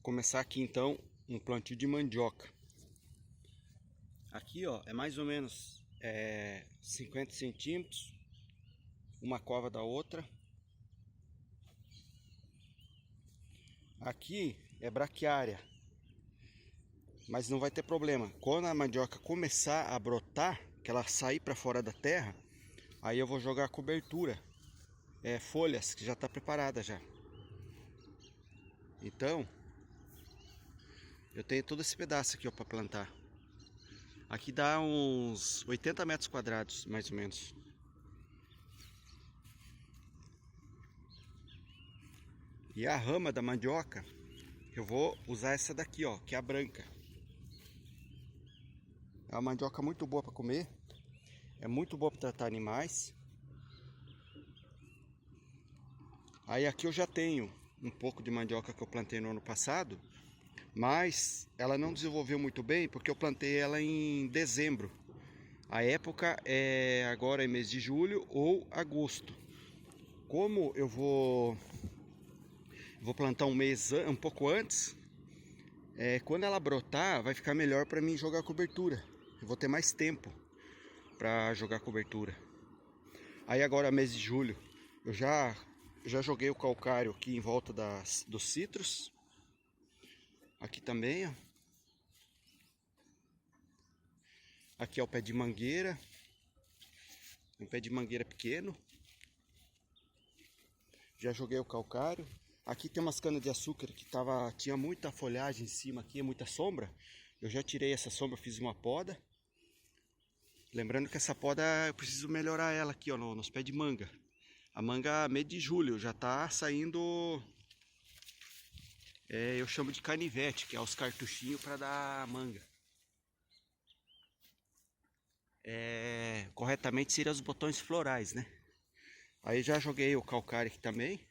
começar aqui então um plantio de mandioca. Aqui ó, é mais ou menos 50 centímetros, uma cova da outra. Aqui é braquiária, mas não vai ter problema. Quando a mandioca começar a brotar, que ela sair para fora da terra, aí eu vou jogar a cobertura, folhas que já está preparada já. Então, eu tenho todo esse pedaço aqui para plantar. Aqui dá uns 80 metros quadrados, mais ou menos. E a rama da mandioca, eu vou usar essa daqui, ó, que é a branca. É uma mandioca muito boa para comer. É muito boa para tratar animais. Aí aqui eu já tenho um pouco de mandioca que eu plantei no ano passado, mas ela não desenvolveu muito bem porque eu plantei ela em dezembro. A época é agora em mês de julho ou agosto. Como eu vou plantar um pouco antes, quando ela brotar vai ficar melhor para mim jogar cobertura. Eu vou ter mais tempo para jogar cobertura. Aí agora mês de julho eu já joguei o calcário aqui em volta dos citros. Aqui também, ó. Aqui é o pé de mangueira. Um pé de mangueira pequeno. Já joguei o calcário. Aqui tem umas canas de açúcar que tinha muita folhagem em cima aqui, muita sombra. Eu já tirei essa sombra, fiz uma poda. Lembrando que essa poda eu preciso melhorar ela aqui, ó, nos pés de manga. A manga mês de julho já tá saindo, eu chamo de canivete, que é os cartuchinhos para dar manga. Corretamente seriam os botões florais, né? Aí já joguei o calcário aqui também.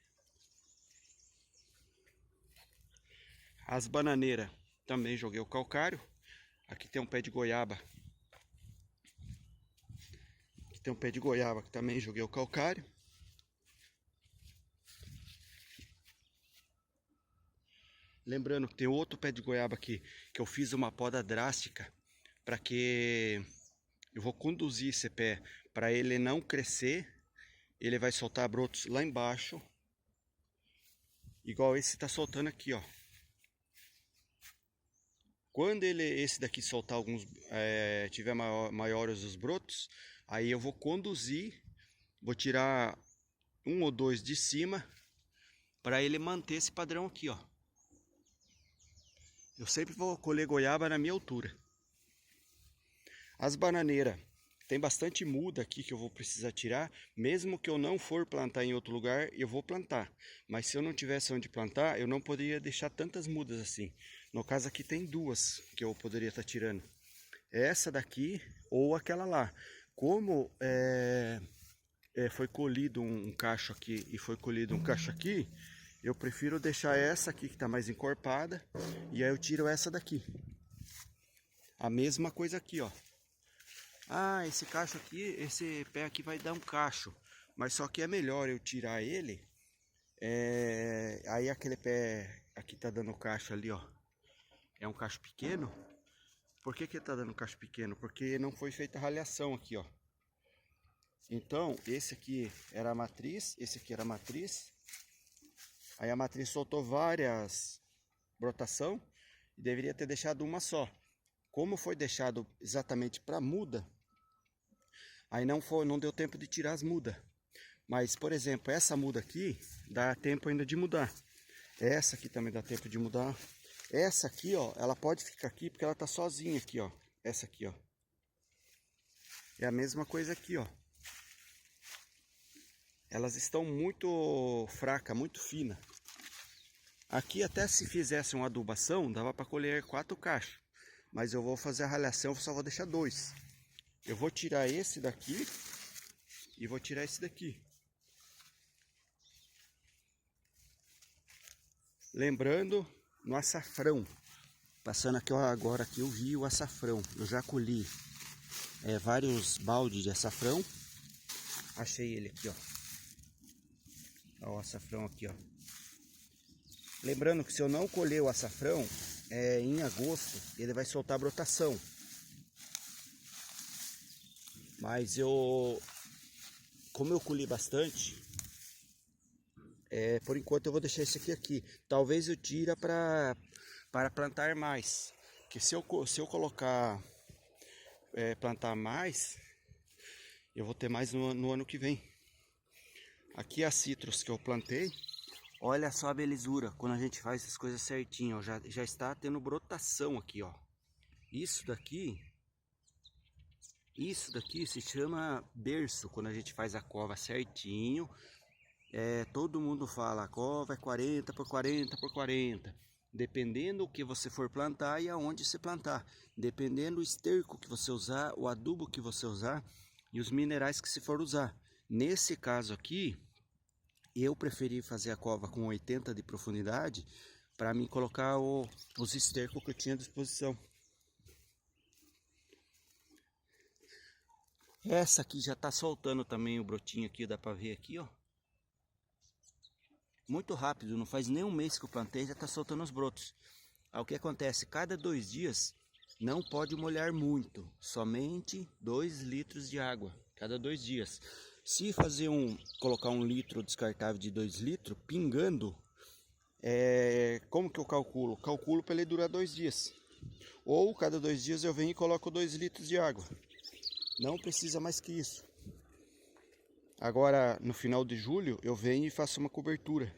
As bananeiras também joguei o calcário. Aqui tem um pé de goiaba. Aqui tem um pé de goiaba que também joguei o calcário. Lembrando que tem outro pé de goiaba aqui que eu fiz uma poda drástica para que eu vou conduzir esse pé para ele não crescer. Ele vai soltar brotos lá embaixo, igual esse está soltando aqui, ó. Quando esse daqui soltar alguns, tiver maiores os brotos, aí eu vou conduzir, vou tirar um ou dois de cima para ele manter esse padrão aqui, ó. Eu sempre vou colher goiaba na minha altura. As bananeiras, tem bastante muda aqui que eu vou precisar tirar. Mesmo que eu não for plantar em outro lugar, eu vou plantar. Mas se eu não tivesse onde plantar, eu não poderia deixar tantas mudas assim. No caso aqui tem duas que eu poderia estar tirando. Essa daqui ou aquela lá. Como foi colhido um cacho aqui e foi colhido um cacho aqui, eu prefiro deixar essa aqui que está mais encorpada. E aí eu tiro essa daqui. A mesma coisa aqui, ó. Ah, esse cacho aqui, esse pé aqui vai dar um cacho. Mas só que é melhor eu tirar ele. Aí aquele pé aqui tá dando cacho ali, ó. É um cacho pequeno. Por que que tá dando cacho pequeno? Porque não foi feita a ralhação aqui, ó. Então, esse aqui era a matriz, esse aqui era a matriz. Aí a matriz soltou várias brotação e deveria ter deixado uma só. Como foi deixado exatamente para muda, aí não deu tempo de tirar as mudas. Mas, por exemplo, essa muda aqui, dá tempo ainda de mudar. Essa aqui também dá tempo de mudar. Essa aqui, ó, ela pode ficar aqui porque ela tá sozinha aqui, ó. Essa aqui, ó. É a mesma coisa aqui, ó. Elas estão muito fracas, muito finas. Aqui até se fizesse uma adubação, dava para colher 4 cachos. Mas eu vou fazer a ralhação, só vou deixar 2. Eu vou tirar esse daqui e vou tirar esse daqui. Lembrando, no açafrão. Passando aqui agora aqui, eu vi o açafrão. Eu já colhi vários baldes de açafrão. Achei ele aqui, ó. Ó, o açafrão aqui, ó. Lembrando que se eu não colher o açafrão, em agosto ele vai soltar brotação. Mas como eu colhi bastante, por enquanto eu vou deixar esse aqui. Talvez eu tire para plantar mais. Que se eu colocar, plantar mais, eu vou ter mais no ano que vem. Aqui a citros que eu plantei. Olha só a belezura, quando a gente faz as coisas certinho, ó, já está tendo brotação aqui, ó. Isso daqui se chama berço, quando a gente faz a cova certinho. Todo mundo fala, a cova é 40 por 40 por 40. Dependendo do que você for plantar e aonde você plantar. Dependendo do esterco que você usar, o adubo que você usar e os minerais que você for usar. Nesse caso aqui, eu preferi fazer a cova com 80 de profundidade para mim colocar os estercos que eu tinha à disposição. Essa aqui já está soltando também o brotinho aqui, dá para ver aqui, ó. Muito rápido, não faz nem um mês que eu plantei, já está soltando os brotos. Aí o que acontece? Cada 2 dias não pode molhar muito, somente 2 litros de água cada 2 dias. Se colocar 1 litro descartável de 2 litros, pingando, como que eu calculo? Calculo para ele durar 2 dias. Ou cada 2 dias eu venho e coloco 2 litros de água. Não precisa mais que isso. Agora, no final de julho, eu venho e faço uma cobertura.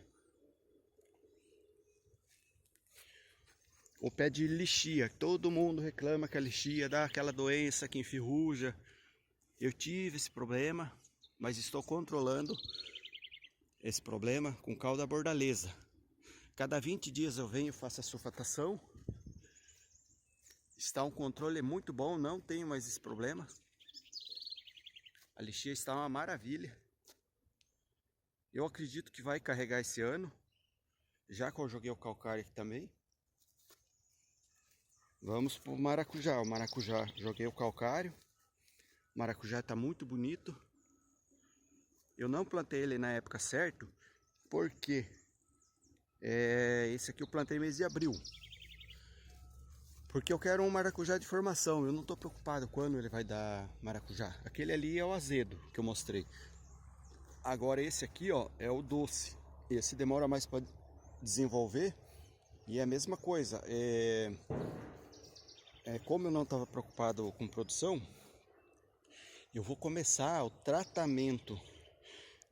O pé de lixia, todo mundo reclama que a lixia dá aquela doença que enferruja. Eu tive esse problema, mas estou controlando esse problema com cal da bordaleza. Cada 20 dias eu venho e faço a sulfatação. Está um controle muito bom, não tenho mais esse problema. A lixia está uma maravilha. Eu acredito que vai carregar esse ano, já que eu joguei o calcário aqui também. Vamos para o maracujá. O maracujá, joguei o calcário. O maracujá está muito bonito. Eu não plantei ele na época certa, porque esse aqui eu plantei mês de abril. Porque eu quero um maracujá de formação. Eu não estou preocupado quando ele vai dar maracujá. Aquele ali é o azedo que eu mostrei. Agora esse aqui, ó, é o doce. Esse demora mais para desenvolver. E é a mesma coisa. Como eu não estava preocupado com produção, eu vou começar o tratamento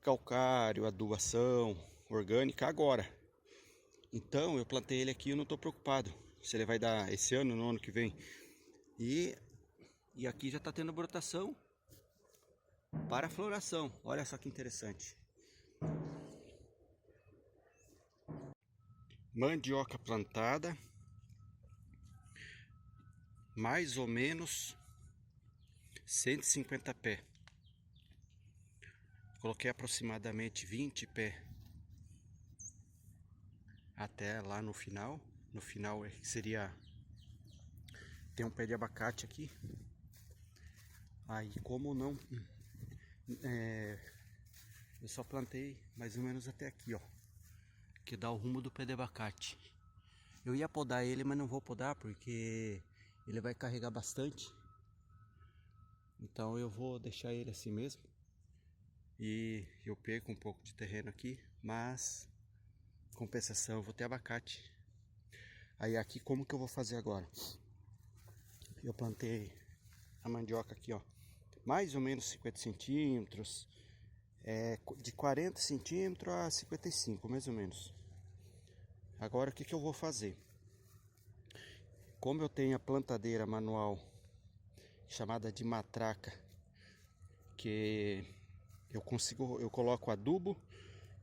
calcário, adubação orgânica agora. Então eu plantei ele aqui e eu não estou preocupado se ele vai dar esse ano ou no ano que vem. E aqui já está tendo brotação para floração. Olha só que interessante. Mandioca plantada. Mais ou menos 150 pés. Coloquei aproximadamente 20 pés até lá no final. No final seria... Tem um pé de abacate aqui. Aí como não... eu só plantei mais ou menos até aqui, ó. Que dá o rumo do pé de abacate. Eu ia podar ele, mas não vou podar porque ele vai carregar bastante. Então eu vou deixar ele assim mesmo. E eu perco um pouco de terreno aqui, mas compensação eu vou ter abacate. Aí aqui como que eu vou fazer agora? Eu plantei a mandioca aqui, ó, mais ou menos 50 centímetros, de 40 centímetros a 55, mais ou menos. Agora o que eu vou fazer? Como eu tenho a plantadeira manual chamada de matraca, que eu coloco adubo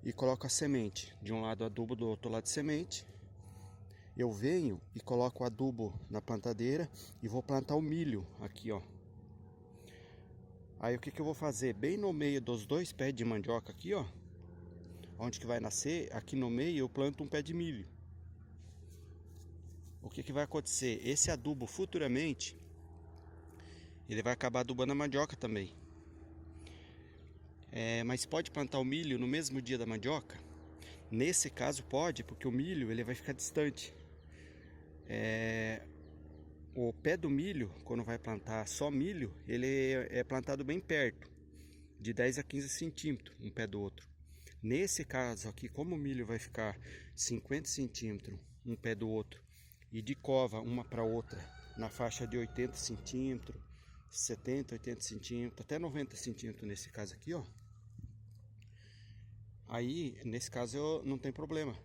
e coloco a semente. De um lado adubo, do outro lado semente. Eu venho e coloco o adubo na plantadeira e vou plantar o milho aqui, ó. Aí o que eu vou fazer? Bem no meio dos 2 pés de mandioca aqui, ó, onde que vai nascer, aqui no meio eu planto um pé de milho. O que vai acontecer? Esse adubo futuramente, ele vai acabar adubando a mandioca também. Mas pode plantar o milho no mesmo dia da mandioca? Nesse caso pode, porque o milho ele vai ficar distante. O pé do milho, quando vai plantar só milho, ele é plantado bem perto, de 10 a 15 centímetros um pé do outro. Nesse caso aqui, como o milho vai ficar 50 centímetros um pé do outro e de cova uma para outra na faixa de 80 centímetros, 70, 80 centímetros, até 90 centímetros nesse caso aqui, ó. Aí, nesse caso, não tem problema.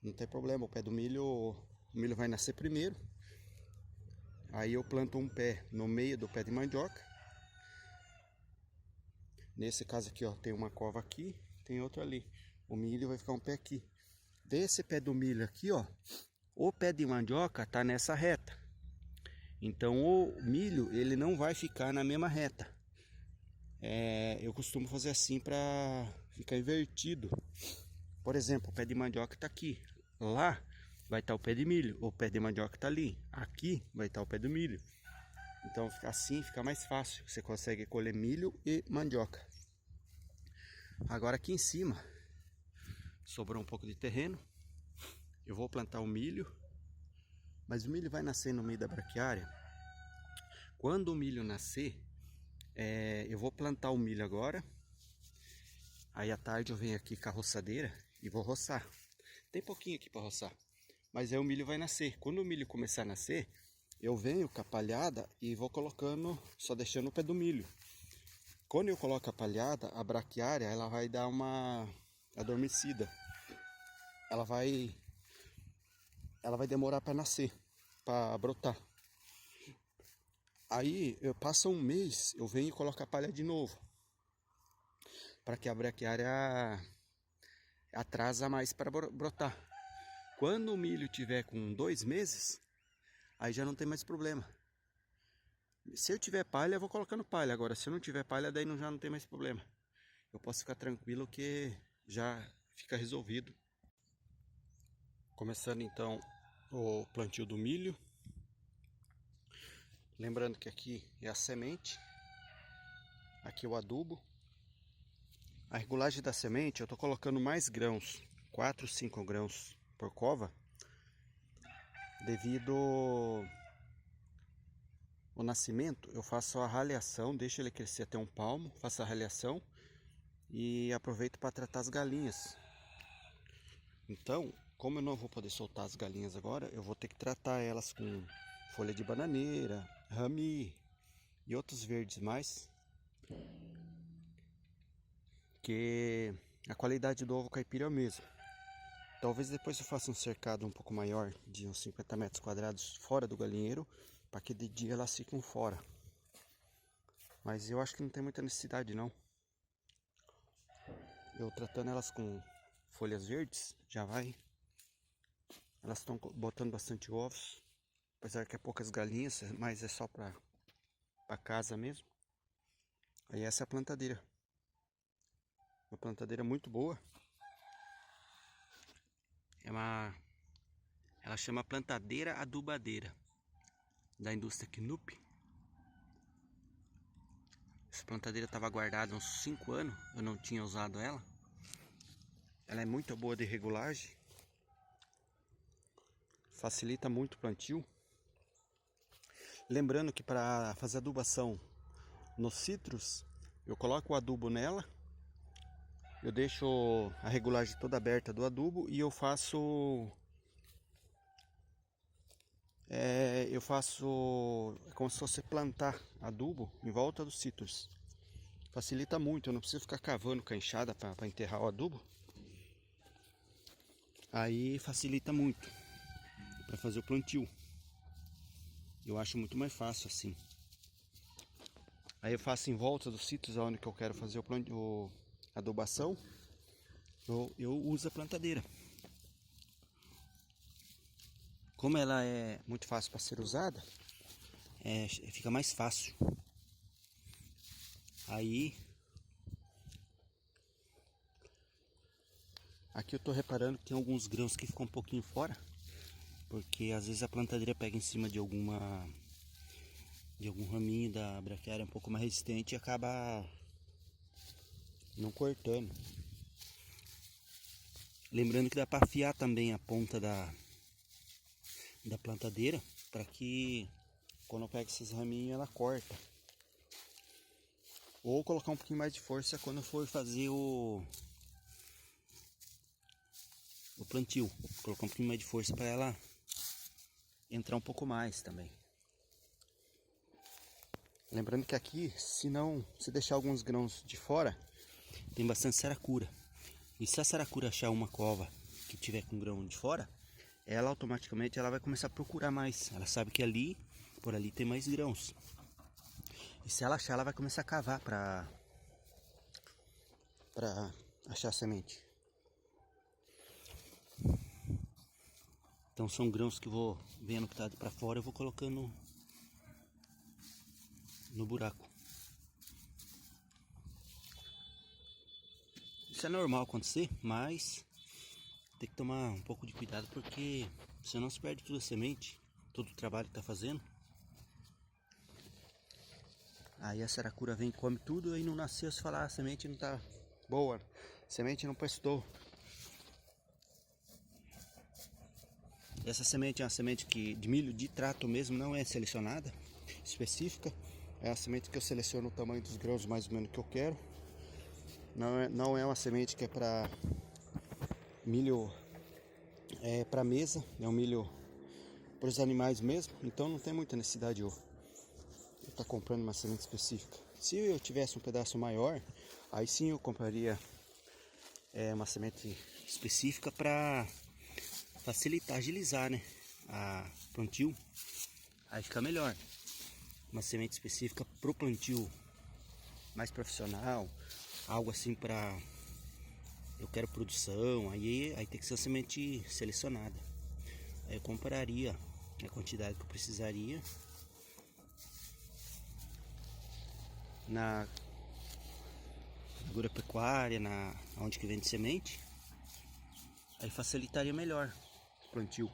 Não tem problema, o milho vai nascer primeiro. Aí eu planto um pé no meio do pé de mandioca. Nesse caso aqui, ó, tem uma cova aqui, tem outra ali. O milho vai ficar um pé aqui. Desse pé do milho aqui, ó, o pé de mandioca tá nessa reta. Então o milho, ele não vai ficar na mesma reta. Eu costumo fazer assim para ficar invertido. Por exemplo, o pé de mandioca tá aqui. Lá vai estar o pé de milho. O pé de mandioca tá ali. Aqui vai estar o pé do milho. Então assim fica mais fácil. Você consegue colher milho e mandioca. Agora aqui em cima sobrou um pouco de terreno. Eu vou plantar o milho. Mas o milho vai nascer no meio da braquiária. Quando o milho nascer, eu vou plantar o milho agora. Aí à tarde eu venho aqui com a roçadeira e vou roçar. Tem pouquinho aqui para roçar. Mas aí o milho vai nascer. Quando o milho começar a nascer, eu venho com a palhada e vou colocando, só deixando o pé do milho. Quando eu coloco a palhada, a braquiária ela vai dar uma adormecida. Ela vai demorar para nascer, para brotar. Aí eu passo um mês, eu venho e coloco a palha de novo, para que a braquiária atrasa mais para brotar. Quando o milho tiver com 2 meses, aí já não tem mais problema. Se eu tiver palha, eu vou colocando palha. Agora, se eu não tiver palha, daí já não tem mais problema. Eu posso ficar tranquilo que já fica resolvido. Começando então o plantio do milho. Lembrando que aqui é a semente, aqui o adubo. A regulagem da semente eu estou colocando mais grãos, 4, 5 grãos por cova, devido ao nascimento. Eu faço a ralhação, deixo ele crescer até um palmo, faço a ralhação e aproveito para tratar as galinhas. Então, como eu não vou poder soltar as galinhas agora, eu vou ter que tratar elas com folha de bananeira, rami e outros verdes mais, que a qualidade do ovo caipira é a mesma. Talvez depois eu faça um cercado um pouco maior, de uns 50 metros quadrados fora do galinheiro, para que de dia elas fiquem fora. Mas eu acho que não tem muita necessidade não. Eu tratando elas com folhas verdes, já vai. Elas estão botando bastante ovos, apesar que é poucas galinhas, mas é só para casa mesmo. Aí essa é a plantadeira. Uma plantadeira muito boa. Ela chama plantadeira adubadeira, da indústria Knupp. Essa plantadeira estava guardada há uns 5 anos, eu não tinha usado ela. Ela é muito boa de regulagem, facilita muito o plantio. Lembrando que para fazer adubação nos citros, eu coloco o adubo nela, eu deixo a regulagem toda aberta do adubo e eu faço como se fosse plantar adubo em volta dos citros. Facilita muito, eu não preciso ficar cavando com a enxada para enterrar o adubo. Aí facilita muito para fazer o plantio. Eu acho muito mais fácil assim. Aí eu faço em volta dos sítios onde que eu quero fazer a adubação. Eu uso a plantadeira. Como ela é muito fácil para ser usada, fica mais fácil. Aí aqui eu tô reparando que tem alguns grãos que ficam um pouquinho fora, porque às vezes a plantadeira pega em cima de algum raminho da braquiária um pouco mais resistente e acaba não cortando. Lembrando que dá para afiar também a ponta da plantadeira, para que quando eu pego esses raminhos ela corta. Ou colocar um pouquinho mais de força quando eu for fazer o plantio. Colocar um pouquinho mais de força para ela entrar um pouco mais também. Lembrando que aqui, se deixar alguns grãos de fora, tem bastante saracura. E se a saracura achar uma cova que tiver com grão de fora, ela automaticamente vai começar a procurar mais. Ela sabe que ali, por ali tem mais grãos. E se ela achar, ela vai começar a cavar para achar a semente. Então são grãos que eu vou vendo que tá para fora, eu vou colocando no buraco. Isso é normal acontecer, mas tem que tomar um pouco de cuidado, porque senão se perde toda a semente, todo o trabalho que tá fazendo. Aí a saracura vem e come tudo, aí não nasceu, se falar a semente não tá boa, a semente não prestou. Essa semente é uma semente de milho de trato mesmo, não é selecionada, específica. É a semente que eu seleciono o tamanho dos grãos mais ou menos que eu quero. Não é uma semente que é para milho, é para mesa, é um milho para os animais mesmo. Então não tem muita necessidade eu estar comprando uma semente específica. Se eu tivesse um pedaço maior, aí sim eu compraria uma semente específica para facilitar, agilizar, né, a plantio. Aí fica melhor. Uma semente específica para o plantio mais profissional, algo assim para eu quero produção, aí tem que ser uma semente selecionada. Aí eu compraria a quantidade que eu precisaria na agropecuária, onde que vende semente. Aí facilitaria melhor o plantio.